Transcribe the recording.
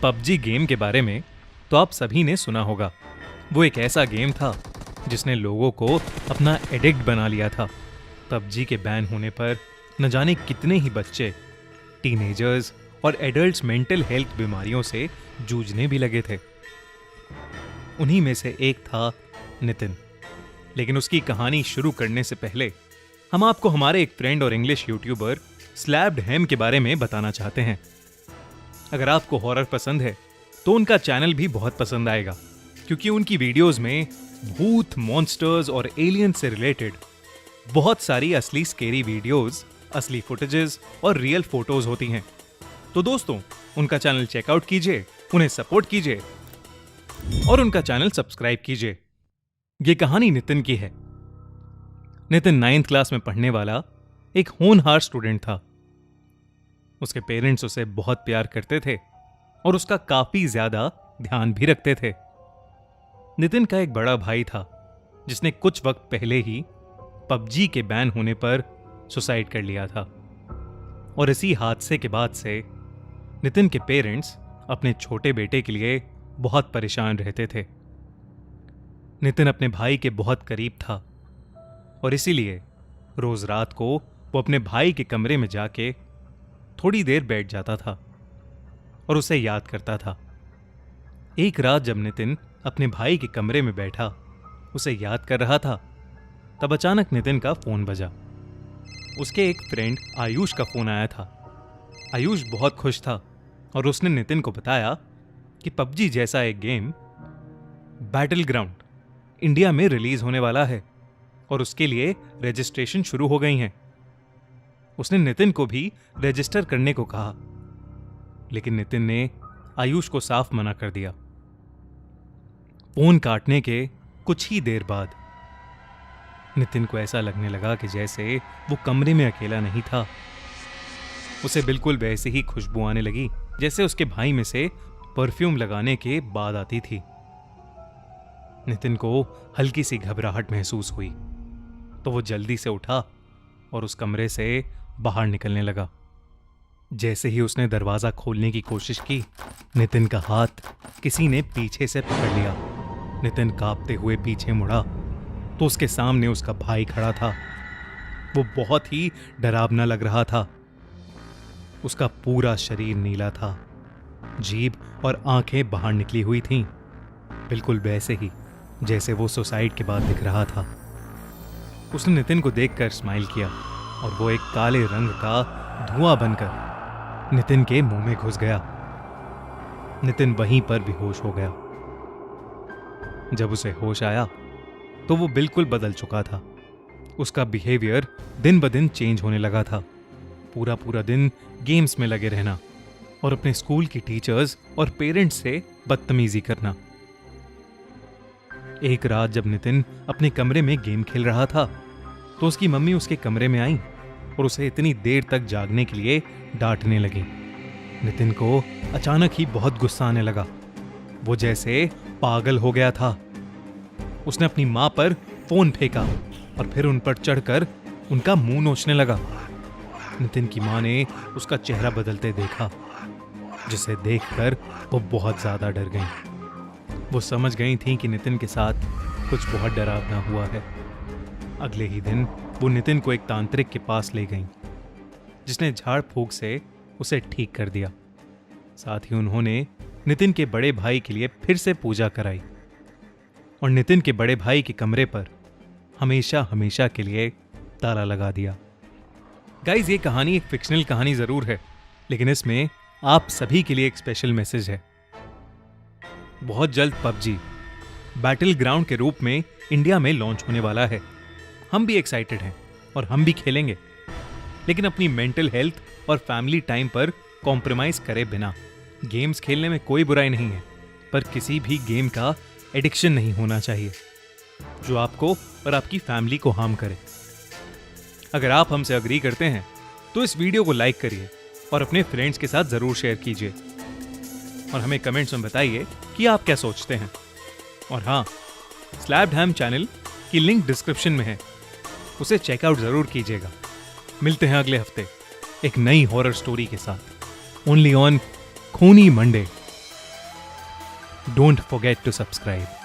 PUBG game के बारे में तो आप सभी ने सुना होगा। वो एक ऐसा गेम था जिसने लोगों को अपना एडिक्ट बना लिया था। पबजी के बैन होने पर न जाने कितने ही बच्चे, टीनेजर्स और एडल्ट्स मेंटल हेल्थ बीमारियों से जूझने भी लगे थे। उन्हीं में से एक था नितिन। लेकिन उसकी कहानी शुरू करने से पहले हम आपको हमारे एक फ्रेंड और इंग्लिश यूट्यूबर स्लैप्ड हैम के बारे में बताना चाहते हैं। अगर आपको हॉरर पसंद है तो उनका चैनल भी बहुत पसंद आएगा, क्योंकि उनकी वीडियोस में भूत, मॉन्स्टर्स और एलियन से रिलेटेड बहुत सारी असली स्केरी वीडियोस, असली फुटेजेस और रियल फोटोज होती हैं। तो दोस्तों, उनका चैनल चेकआउट कीजिए, उन्हें सपोर्ट कीजिए और उनका चैनल सब्सक्राइब कीजिए। ये कहानी नितिन की है। नितिन 9th क्लास में पढ़ने वाला एक होनहार स्टूडेंट था। उसके पेरेंट्स उसे बहुत प्यार करते थे और उसका काफी ज्यादा ध्यान भी रखते थे। नितिन का एक बड़ा भाई था जिसने कुछ वक्त पहले ही पबजी के बैन होने पर सुसाइड कर लिया था। और इसी हादसे के बाद से नितिन के पेरेंट्स अपने छोटे बेटे के लिए बहुत परेशान रहते थे। नितिन अपने भाई के बहुत करीब था और इसीलिए रोज रात को वो अपने भाई के कमरे में जाके थोड़ी देर बैठ जाता था और उसे याद करता था। एक रात जब नितिन अपने भाई के कमरे में बैठा उसे याद कर रहा था, तब अचानक नितिन का फोन बजा। उसके एक फ्रेंड आयुष का फोन आया था। आयुष बहुत खुश था और उसने नितिन को बताया कि पबजी जैसा एक गेम बैटल ग्राउंड इंडिया में रिलीज होने वाला है और उसके लिए रजिस्ट्रेशन शुरू हो गई हैं। उसने नितिन को भी रजिस्टर करने को कहा, लेकिन नितिन ने आयुष को साफ मना कर दिया। फोन काटने के कुछ ही देर बाद नितिन को ऐसा लगने लगा कि जैसे वो कमरे में अकेला नहीं था। उसे बिल्कुल वैसे ही खुशबू आने लगी जैसे उसके भाई में से परफ्यूम लगाने के बाद आती थी। नितिन को हल्की सी घबराहट महसूस हुई तो वो जल्दी से उठा और उस कमरे से बाहर निकलने लगा। जैसे ही उसने दरवाजा खोलने की कोशिश की, नितिन का हाथ किसी ने पीछे से पकड़ लिया। नितिन कांपते हुए पीछे मुड़ा तो उसके सामने उसका भाई खड़ा था। वो बहुत ही डरावना लग रहा था। उसका पूरा शरीर नीला था, जीभ और आंखें बाहर निकली हुई थीं, बिल्कुल वैसे ही जैसे वो सुसाइड के बाद दिख रहा था। उसने नितिन को देखकर स्माइल किया और वो एक काले रंग का धुआं बनकर नितिन के मुंह में घुस गया। नितिन वहीं पर बेहोश हो गया। जब उसे होश आया तो वो बिल्कुल बदल चुका था। उसका बिहेवियर दिन ब दिन चेंज होने लगा था। पूरा दिन गेम्स में लगे रहना और अपने स्कूल की टीचर्स और पेरेंट्स से बदतमीजी करना। एक रात जब नितिन अपने कमरे में गेम खेल रहा था तो उसकी मम्मी उसके कमरे में आई और उसे इतनी देर तक जागने के लिए डांटने लगी। नितिन को अचानक ही बहुत गुस्सा आने लगा। वो जैसे पागल हो गया था। उसने अपनी मां पर फोन फेंका और फिर उन पर चढ़कर उनका मुंह नोचने लगा। नितिन की मां ने उसका चेहरा बदलते देखा, जिसे देखकर वो बहुत ज्यादा डर गई। वो समझ गई थी कि नितिन के साथ कुछ बहुत डरावना हुआ है। अगले ही दिन वो नितिन को एक तांत्रिक के पास ले गईं, जिसने झाड़ फूंक से उसे ठीक कर दिया। साथ ही उन्होंने नितिन के बड़े भाई के लिए फिर से पूजा कराई और नितिन के बड़े भाई के कमरे पर हमेशा हमेशा के लिए ताला लगा दिया। गाइज, ये कहानी एक फिक्शनल कहानी जरूर है, लेकिन इसमें आप सभी के लिए एक स्पेशल मैसेज है। बहुत जल्द पबजी बैटल ग्राउंड के रूप में इंडिया में लॉन्च होने वाला है। हम भी एक्साइटेड हैं और हम भी खेलेंगे, लेकिन अपनी मेंटल हेल्थ और फैमिली टाइम पर कॉम्प्रोमाइज करे बिना। गेम्स खेलने में कोई बुराई नहीं है, पर किसी भी गेम का एडिक्शन नहीं होना चाहिए जो आपको और आपकी फैमिली को हार्म करे। अगर आप हमसे अग्री करते हैं तो इस वीडियो को लाइक करिए और अपने फ्रेंड्स के साथ जरूर शेयर कीजिए और हमें कमेंट्स में बताइए कि आप क्या सोचते हैं। और हाँ, स्लैप्ड हैम चैनल की लिंक डिस्क्रिप्शन में है, उसे चेकआउट जरूर कीजिएगा। मिलते हैं अगले हफ्ते एक नई हॉरर स्टोरी के साथ, ओनली ऑन खूनी Monday. Don't forget to subscribe.